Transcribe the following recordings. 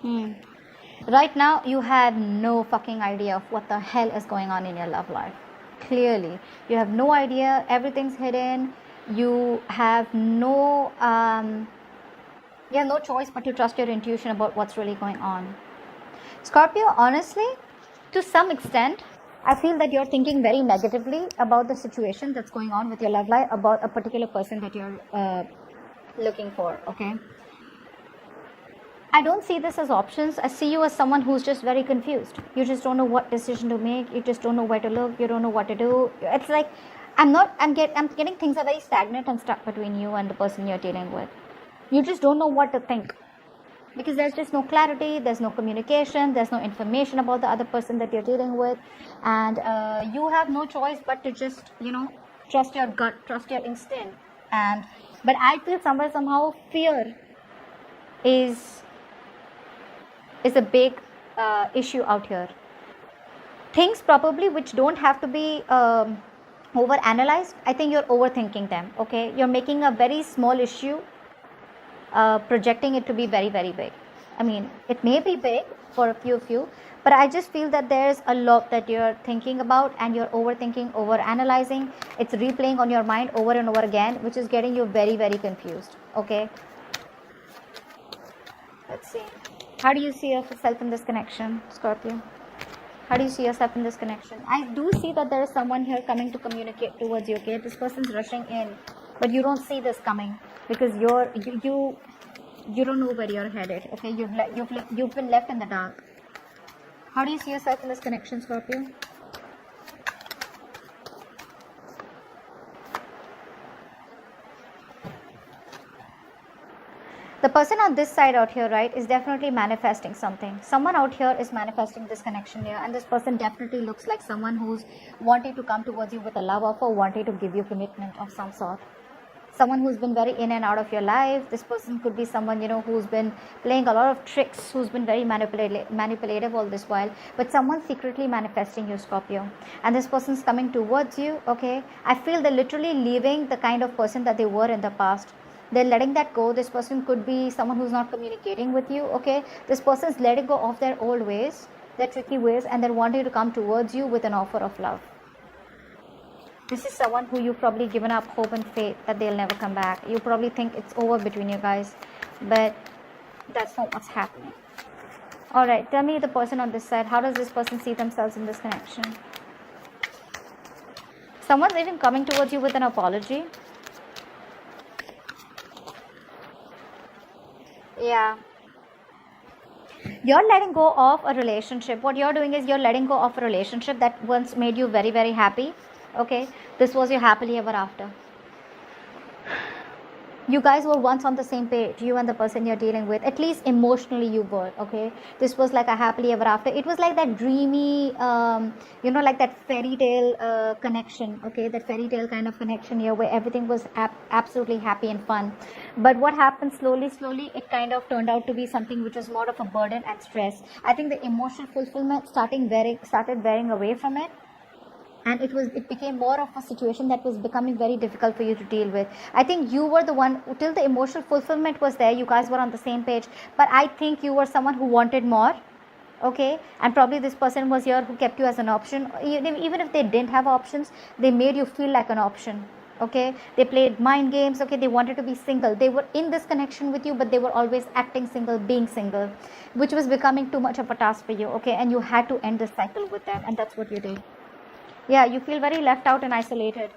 Hmm. Right now, you have no fucking idea of what the hell is going on in your love life. Clearly, you have no idea. Everything's hidden. You have no choice but to trust your intuition about what's really going on. Scorpio, honestly, to some extent, I feel that you're thinking very negatively about the situation that's going on with your love life, about a particular person that you're looking for. Okay. I don't see this as options. I see you as someone who's just very confused. You just don't know what decision to make. You just don't know where to look. You don't know what to do. It's like I'm getting things are very stagnant and stuck between you and the person you're dealing with. You just don't know what to think because there's just no clarity. There's no communication. There's no information about the other person that you're dealing with, and you have no choice but to just trust your gut, trust your instinct. But I feel somehow fear is a big issue out here. Things probably which don't have to be over analyzed, I think you're overthinking them. Okay, you're making a very small issue, projecting it to be very, very big. I mean, it may be big for a few of you, but I just feel that there's a lot that you're thinking about and you're overthinking, over analyzing. It's replaying on your mind over and over again, which is getting you very, very confused. Okay, let's see. How do you see yourself in this connection, Scorpio? How do you see yourself in this connection? I do see that there is someone here coming to communicate towards you. Okay, this person's rushing in, but you don't see this coming because you don't know where you're headed. Okay, you've been left in the dark. How do you see yourself in this connection, Scorpio? The person on this side out here, right, is definitely manifesting something. Someone out here is manifesting this connection here, and this person definitely looks like someone who's wanting to come towards you with a love offer, wanting to give you commitment of some sort. Someone who's been very in and out of your life. This person could be someone, who's been playing a lot of tricks, who's been very manipulative all this while, but someone's secretly manifesting you, Scorpio. And this person's coming towards you, okay? I feel they're literally leaving the kind of person that they were in the past. They're letting that go. This person could be someone who's not communicating with you, okay? This person's letting go of their old ways, their tricky ways, and they're wanting to come towards you with an offer of love. This is someone who you've probably given up hope and faith that they'll never come back. You probably think it's over between you guys, but that's not what's happening. Alright, tell me the person on this side, how does this person see themselves in this connection? Someone's even coming towards you with an apology. Yeah. You're letting go of a relationship. What you're doing is you're letting go of a relationship that once made you very, very happy. Okay, this was your happily ever after. You guys were once on the same page, you and the person you're dealing with. At least emotionally you were, okay? This was like a happily ever after. It was like that dreamy, like that fairy tale connection, okay? That fairy tale kind of connection here where everything was absolutely happy and fun. But what happened slowly, it kind of turned out to be something which was more of a burden and stress. I think the emotional fulfillment started wearing away from it. And it became more of a situation that was becoming very difficult for you to deal with. I think you were the one, till the emotional fulfillment was there, you guys were on the same page, but I think you were someone who wanted more, okay? And probably this person was here who kept you as an option. Even if they didn't have options, they made you feel like an option, okay? They played mind games, okay? They wanted to be single. They were in this connection with you, but they were always acting single, being single, which was becoming too much of a task for you, okay? And you had to end this cycle with them, and that's what you did. Yeah, you feel very left out and isolated.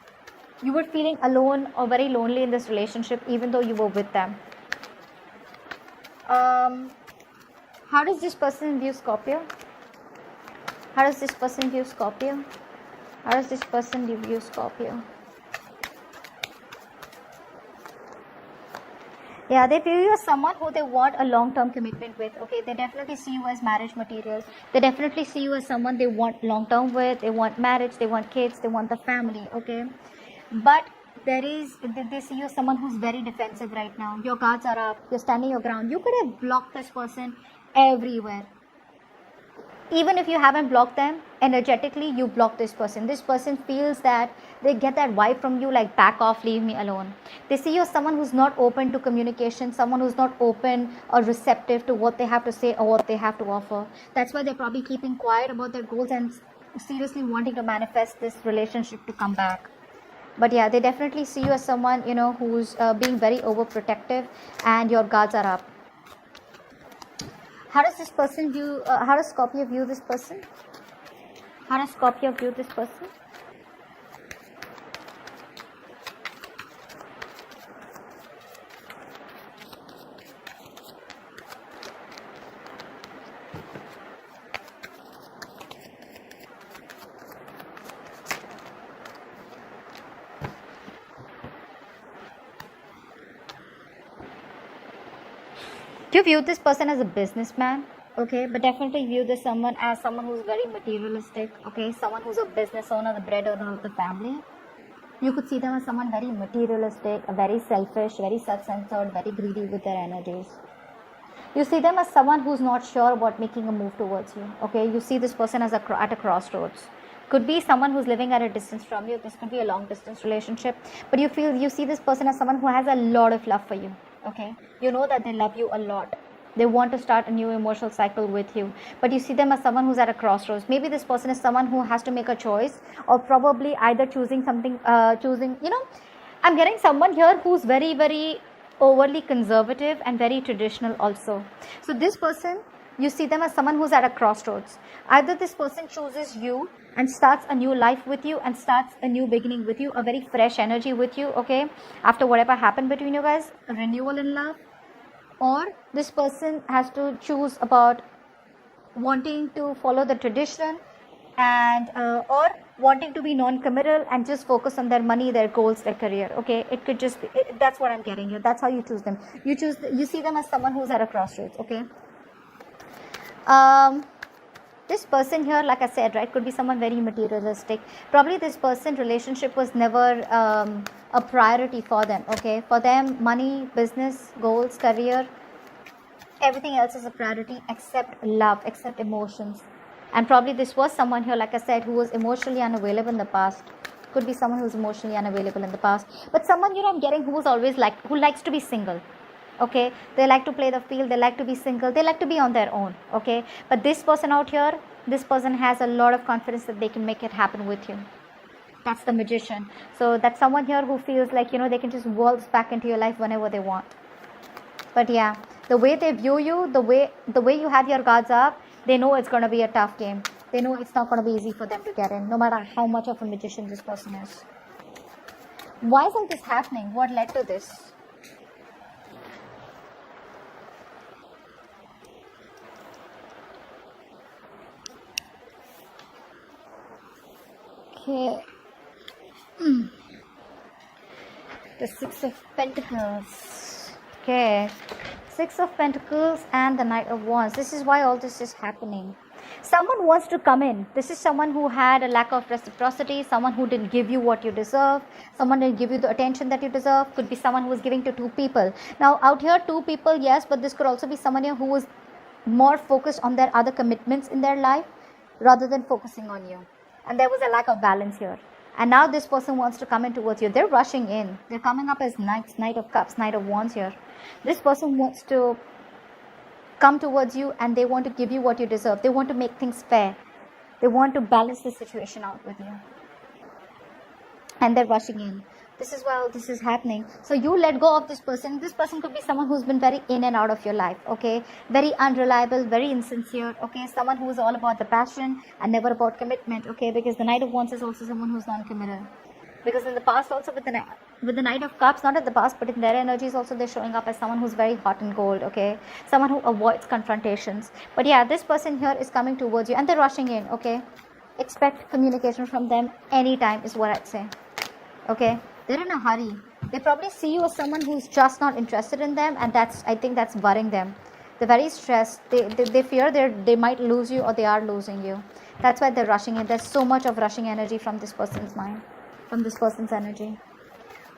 You were feeling alone or very lonely in this relationship even though you were with them. How does this person view Scorpio? How does this person view Scorpio? How does this person view Scorpio? Yeah, they view you as someone who they want a long-term commitment with. Okay, they definitely see you as marriage material. They definitely see you as someone they want long-term with. They want marriage, they want kids, they want the family. Okay, but they see you as someone who's very defensive right now. Your guards are up. You're standing your ground. You could have blocked this person everywhere. even if you haven't blocked them, energetically you block this person. This person feels that they get that vibe from you, like back off, leave me alone. They see you as someone who's not open to communication, someone who's not open or receptive to what they have to say or what they have to offer. That's why they're probably keeping quiet about their goals and seriously wanting to manifest this relationship to come back. But yeah, they definitely see you as someone, who's being very overprotective, and your guards are up. How does this person view, how does Scorpio view this person? How does Scorpio view this person? You view this person as a businessman, okay, but definitely view this someone as someone who's very materialistic, okay, someone who's a business owner, the breadwinner of the family. You could see them as someone very materialistic, very selfish, very self-centered, very greedy with their energies. You see them as someone who's not sure about making a move towards you, okay. You see this person as at a crossroads. Could be someone who's living at a distance from you. This could be a long distance relationship, but you see this person as someone who has a lot of love for you, okay. You know that they love you a lot. They want to start a new emotional cycle with you, but you see them as someone who's at a crossroads. Maybe this person is someone who has to make a choice, or probably either choosing something, I'm getting someone here who's very, very overly conservative and very traditional also. So this person, you see them as someone who's at a crossroads. Either this person chooses you and starts a new life with you and starts a new beginning with you, a very fresh energy with you, okay, after whatever happened between you guys, a renewal in love. Or this person has to choose about wanting to follow the tradition and or wanting to be non-committal and just focus on their money, their goals, their career, okay. It could just be, that's what I'm getting here. That's how you choose them. You see them as someone who's at a crossroads, okay. This person here, like I said, right, could be someone very materialistic. Probably this person relationship was never a priority for them, okay. For them, money, business, goals, career, everything else is a priority except love, except emotions. And probably this was someone here, like I said, who was emotionally unavailable in the past. Could be someone who's emotionally unavailable in the past, but someone, I'm getting, who was always who likes to be single, okay. They like to play the field, they like to be single, they like to be on their own, okay. But this person out here, this person has a lot of confidence that they can make it happen with you. That's the Magician. So that's someone here who feels like, they can just waltz back into your life whenever they want. But yeah, the way they view you, the way you have your guards up, they know it's going to be a tough game. They know it's not going to be easy for them to get in, no matter how much of a magician this person is. Why isn't this happening? What led to this? Okay. The Six of Pentacles. Okay. Six of Pentacles and the Knight of Wands. This is why all this is happening. Someone wants to come in. This is someone who had a lack of reciprocity, someone who didn't give you what you deserve, someone didn't give you the attention that you deserve. Could be someone who was giving to two people. Now out here, two people, yes, but this could also be someone here who was more focused on their other commitments in their life rather than focusing on you. And there was a lack of balance here. And now this person wants to come in towards you. They're rushing in. They're coming up as Knights, Knight of Cups, Knight of Wands here. This person wants to come towards you and they want to give you what you deserve. They want to make things fair. They want to balance the situation out with you. And they're rushing in. This is why all this is happening. So you let go of this person. This person could be someone who's been very in and out of your life, okay? Very unreliable, very insincere, okay? Someone who is all about the passion and never about commitment, okay? Because the Knight of Wands is also someone who's non-committal. Because in the past also with the Knight of Cups, not at the past, but in their energies also, they're showing up as someone who's very hot and cold, okay? Someone who avoids confrontations. But yeah, this person here is coming towards you and they're rushing in, okay? Expect communication from them anytime is what I'd say, okay? They're in a hurry. They probably see you as someone who's just not interested in them, and I think that's worrying them. They're very stressed. They fear they might lose you or they are losing you. That's why they're rushing in. There's so much of rushing energy from this person's mind, from this person's energy.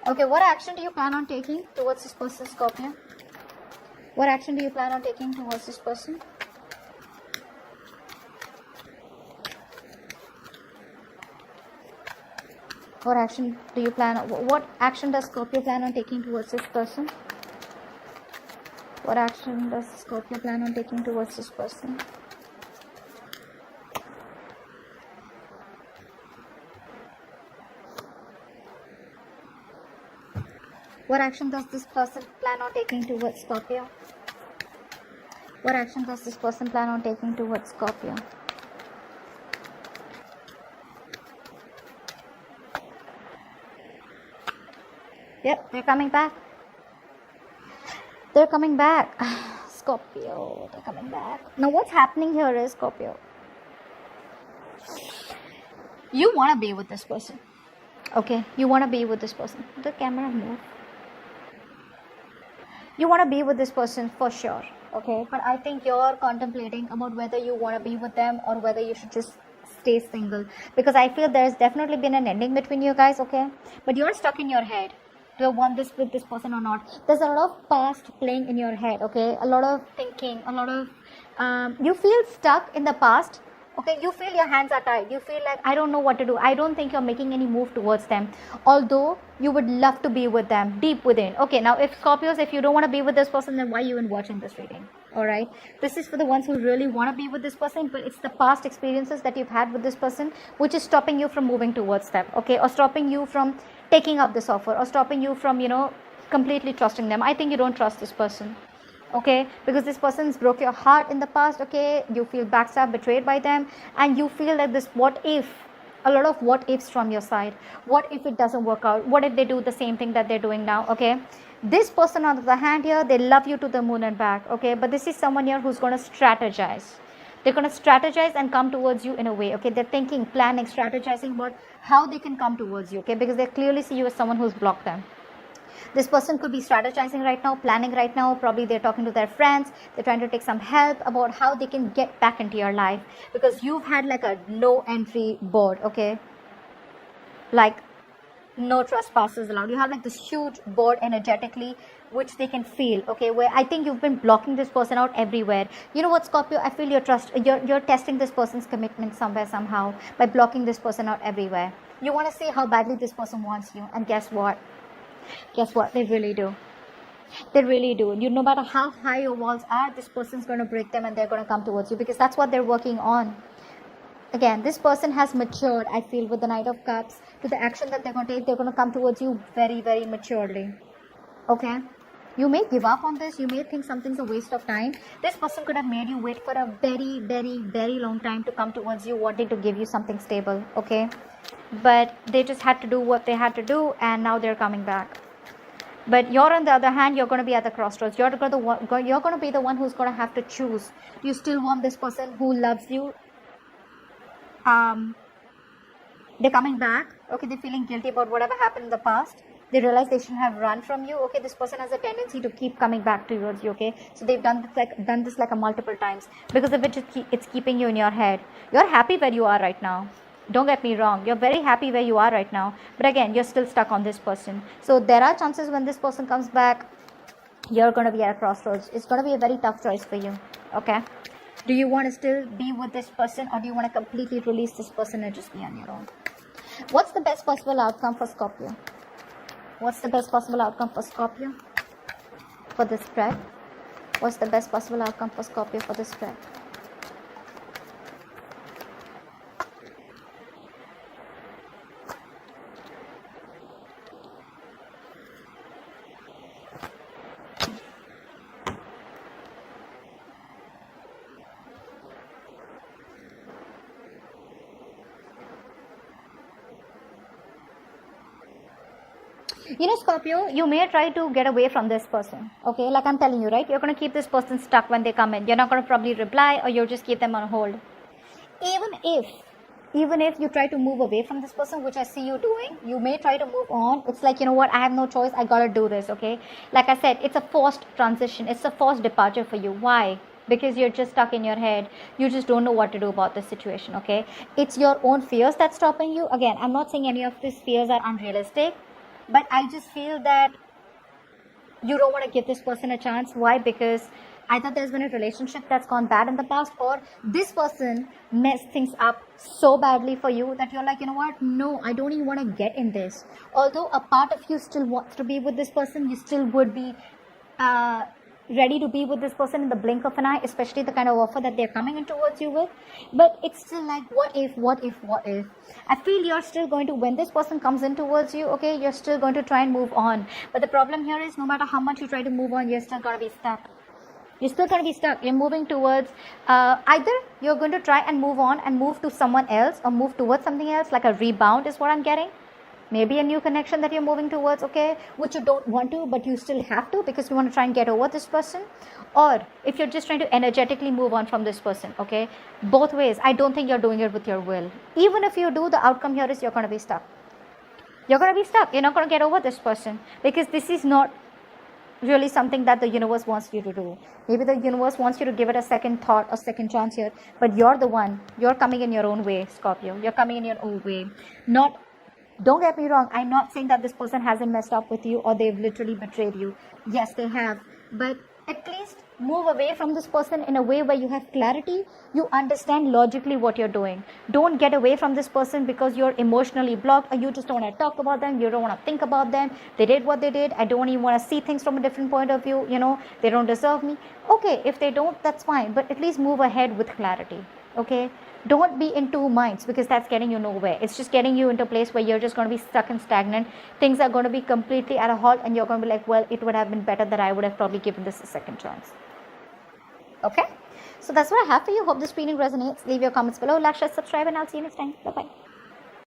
Okay, what action do you plan on taking towards this person, Scorpio? What action do you plan on taking towards this person? What action do you plan? What action does Scorpio plan on taking towards this person? What action does Scorpio plan on taking towards this person? What action does this person plan on taking towards Scorpio? What action does this person plan on taking towards Scorpio? Yep, they're coming back. They're coming back. Scorpio, they're coming back. Now what's happening here is, Scorpio, you want to be with this person. Okay, you want to be with this person. The camera move. You want to be with this person for sure. Okay, but I think you're contemplating about whether you want to be with them or whether you should just stay single, because I feel there's definitely been an ending between you guys. Okay, but you're stuck in your head. Do I want this with this person or not? There's a lot of past playing in your head. Okay, a lot of thinking, a lot of you feel stuck in the past. Okay, you feel your hands are tied. You feel like, I don't know what to do. I don't think you're making any move towards them, although you would love to be with them deep within. Okay, now if Scorpios, if you don't want to be with this person, then why are you even watching this reading? Alright, this is for the ones who really want to be with this person, but it's the past experiences that you've had with this person which is stopping you from moving towards them. Okay, or stopping you from taking up this offer, or stopping you from, completely trusting them. I think you don't trust this person. Okay, because this person's broke your heart in the past. Okay, you feel backstabbed, betrayed by them, and you feel like this what if, a lot of what ifs from your side. What if it doesn't work out? What if they do the same thing that they're doing now? Okay, this person on the other hand here, they love you to the moon and back. Okay, but this is someone here who's going to strategize. They're going to strategize and come towards you in a way. Okay, they're thinking, planning, strategizing about how they can come towards you. Okay, because they clearly see you as someone who's blocked them. This person could be strategizing right now, planning right now. Probably they're talking to their friends. They're trying to take some help about how they can get back into your life, because you've had like a no entry board. Okay, like no trespassers allowed. You have like this huge board energetically, which they can feel. Okay, where I think you've been blocking this person out everywhere. You know what, Scorpio, I feel you're testing this person's commitment somewhere, somehow, by blocking this person out everywhere. You want to see how badly this person wants you, and guess what? They really do. They really do. No matter how high your walls are, this person's going to break them and they're going to come towards you, because that's what they're working on. Again, this person has matured, I feel, with the Knight of Cups, to the action that they're going to take. They're going to come towards you very, very maturely. Okay, you may give up on this. You may think something's a waste of time. This person could have made you wait for a very, very, very long time to come towards you, wanting to give you something stable. Okay, but they just had to do what they had to do, and now they're coming back. But you're, on the other hand, you're going to be at the crossroads. You're going to be the one who's going to have to choose. Do you still want this person who loves you? They're coming back. Okay, they're feeling guilty about whatever happened in the past. They realize they shouldn't have run from you. Okay, this person has a tendency to keep coming back towards you. Okay, so they've done this like a multiple times, because of which it's keeping you in your head. You're happy where you are right now. Don't get me wrong, you're very happy where you are right now, but again, you're still stuck on this person. So there are chances when this person comes back, you're going to be at a crossroads. It's going to be a very tough choice for you. Okay, do you want to still be with this person, or do you want to completely release this person and just be on your own? What's the best possible outcome for Scorpio? What's the best possible outcome for Scorpio for this spread? What's the best possible outcome for Scorpio for this spread? Scorpio, you may try to get away from this person. Okay, like I'm telling you, right? You're going to keep this person stuck when they come in. You're not going to probably reply, or you'll just keep them on hold. Even if you try to move away from this person, which I see you doing, you may try to move on. It's like, you know what, I have no choice. I got to do this. Okay, like I said, it's a forced transition. It's a forced departure for you. Why? Because you're just stuck in your head. You just don't know what to do about this situation. Okay, it's your own fears that's stopping you. Again, I'm not saying any of these fears are unrealistic, but I just feel that you don't want to give this person a chance. Why? Because Either there's been a relationship that's gone bad in the past, or this person messed things up so badly for you that you're like, you know what, no, I don't even want to get in this. Although a part of you still wants to be with this person, you still would be ready to be with this person in the blink of an eye, especially the kind of offer that they're coming in towards you with. But it's still like, what if? I feel you're still going to, when this person comes in towards you, okay, you're still going to try and move on. But the problem here is, no matter how much you try to move on, you're still going to be stuck. You're still going to be stuck. You're moving towards, either you're going to try and move on and move to someone else, or move towards something else, like a rebound is what I'm getting. Maybe a new connection that you're moving towards, okay, which you don't want to, but you still have to because you want to try and get over this person. Or if you're just trying to energetically move on from this person, okay, both ways, I don't think you're doing it with your will. Even if you do, the outcome here is you're going to be stuck. You're going to be stuck. You're not going to get over this person because this is not really something that the universe wants you to do. Maybe the universe wants you to give it a second thought or second chance here, but you're the one. You're coming in your own way, Scorpio. You're coming in your own way. Don't get me wrong, I'm not saying that this person hasn't messed up with you or they've literally betrayed you. Yes, they have. But at least move away from this person in a way where you have clarity. You understand logically what you're doing. Don't get away from this person because you're emotionally blocked, or you just don't want to talk about them. You don't want to think about them. They did what they did. I don't even want to see things from a different point of view. They don't deserve me. Okay, if they don't, that's fine. But at least move ahead with clarity. Okay? Don't be in two minds, because that's getting you nowhere. It's just getting you into a place where you're just going to be stuck and stagnant. Things are going to be completely at a halt, and you're going to be like, well, it would have been better that I would have probably given this a second chance. Okay? So that's what I have for you. Hope this reading resonates. Leave your comments below, like, share, subscribe, and I'll see you next time. Bye-bye.